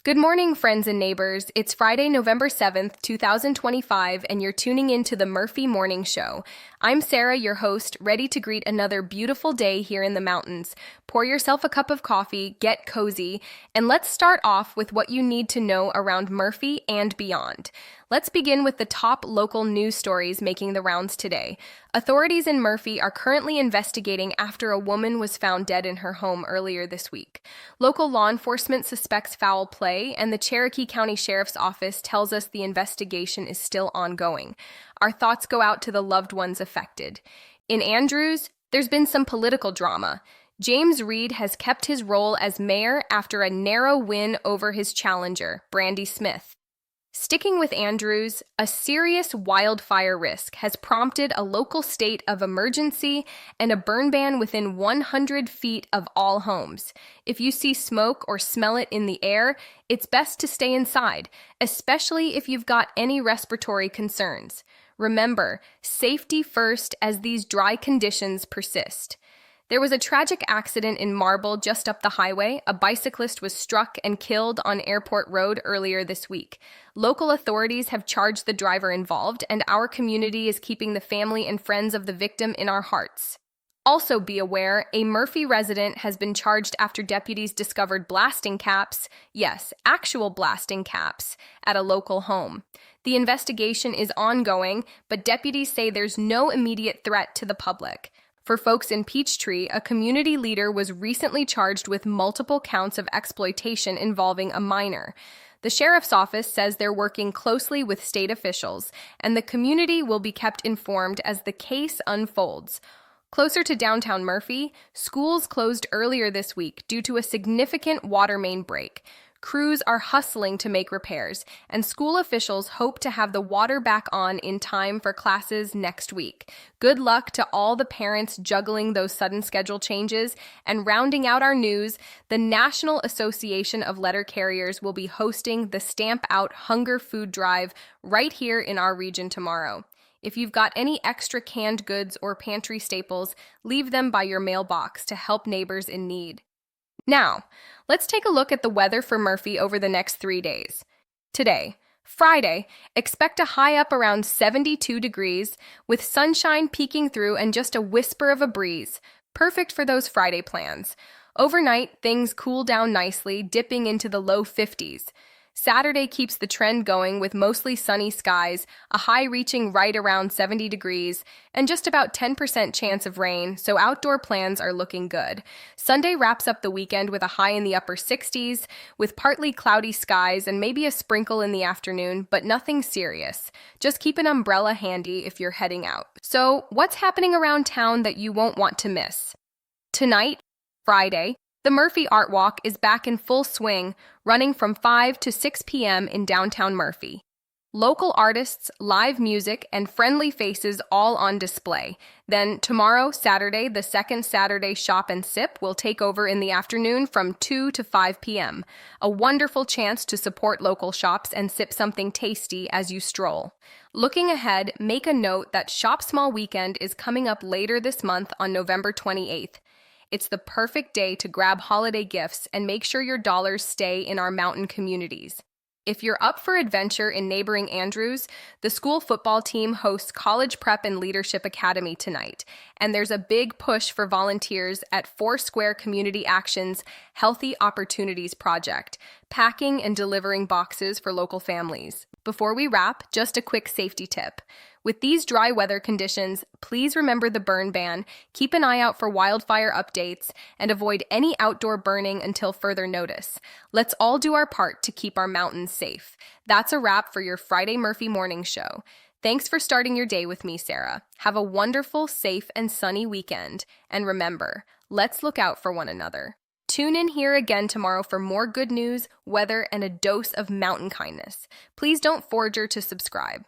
Good morning, friends and neighbors. It's Friday, November 7th, 2025, and you're tuning in to the Murphy Morning Show. I'm Sarah, your host, ready to greet another beautiful day here in the mountains. Pour yourself a cup of coffee, get cozy, and let's start off with what you need to know around Murphy and beyond. Let's begin with the top local news stories making the rounds today. Authorities in Murphy are currently investigating after a woman was found dead in her home earlier this week. Local law enforcement suspects foul play, and the Cherokee County Sheriff's Office tells us the investigation is still ongoing. Our thoughts go out to the loved ones affected. In Andrews, there's been some political drama. James Reid has kept his role as mayor after a narrow win over his challenger, Brandi Smith. Sticking with Andrews, a serious wildfire risk has prompted a local state of emergency and a burn ban within 100 feet of all homes. If you see smoke or smell it in the air, it's best to stay inside, especially if you've got any respiratory concerns. Remember, safety first as these dry conditions persist. There was a tragic accident in Marble just up the highway. A bicyclist was struck and killed on Airport Road earlier this week. Local authorities have charged the driver involved, and our community is keeping the family and friends of the victim in our hearts. Also be aware, a Murphy resident has been charged after deputies discovered blasting caps, yes, actual blasting caps, at a local home. The investigation is ongoing, but deputies say there's no immediate threat to the public. For folks in Peachtree, a community leader was recently charged with multiple counts of exploitation involving a minor. The sheriff's office says they're working closely with state officials, and the community will be kept informed as the case unfolds. Closer to downtown Murphy, schools closed earlier this week due to a significant water main break. Crews are hustling to make repairs, and school officials hope to have the water back on in time for classes next week. Good luck to all the parents juggling those sudden schedule changes. And rounding out our news, the National Association of Letter Carriers will be hosting the Stamp Out Hunger Food Drive right here in our region tomorrow. If you've got any extra canned goods or pantry staples, leave them by your mailbox to help neighbors in need. Now, let's take a look at the weather for Murphy over the next 3 days. Today, Friday, expect a high up around 72 degrees, with sunshine peeking through and just a whisper of a breeze. Perfect for those Friday plans. Overnight, things cool down nicely, dipping into the low 50s. Saturday keeps the trend going with mostly sunny skies, a high reaching right around 70 degrees, and just about 10% chance of rain, so outdoor plans are looking good. Sunday wraps up the weekend with a high in the upper 60s, with partly cloudy skies and maybe a sprinkle in the afternoon, but nothing serious. Just keep an umbrella handy if you're heading out. So, what's happening around town that you won't want to miss? Tonight, Friday, the Murphy Art Walk is back in full swing, running from 5 to 6 p.m. in downtown Murphy. Local artists, live music, and friendly faces all on display. Then tomorrow, Saturday, the second Saturday Shop and Sip will take over in the afternoon from 2 to 5 p.m. A wonderful chance to support local shops and sip something tasty as you stroll. Looking ahead, make a note that Shop Small Weekend is coming up later this month on November 28th. It's the perfect day to grab holiday gifts and make sure your dollars stay in our mountain communities. If you're up for adventure in neighboring Andrews, the school football team hosts College Prep and Leadership Academy tonight, and there's a big push for volunteers at Foursquare Community Action's Healthy Opportunities Project, packing and delivering boxes for local families. Before we wrap, just a quick safety tip. With these dry weather conditions, please remember the burn ban, keep an eye out for wildfire updates, and avoid any outdoor burning until further notice. Let's all do our part to keep our mountains safe. That's a wrap for your Friday Murphy Morning Show. Thanks for starting your day with me, Sarah. Have a wonderful, safe, and sunny weekend. And remember, let's look out for one another. Tune in here again tomorrow for more good news, weather, and a dose of mountain kindness. Please don't forget to subscribe.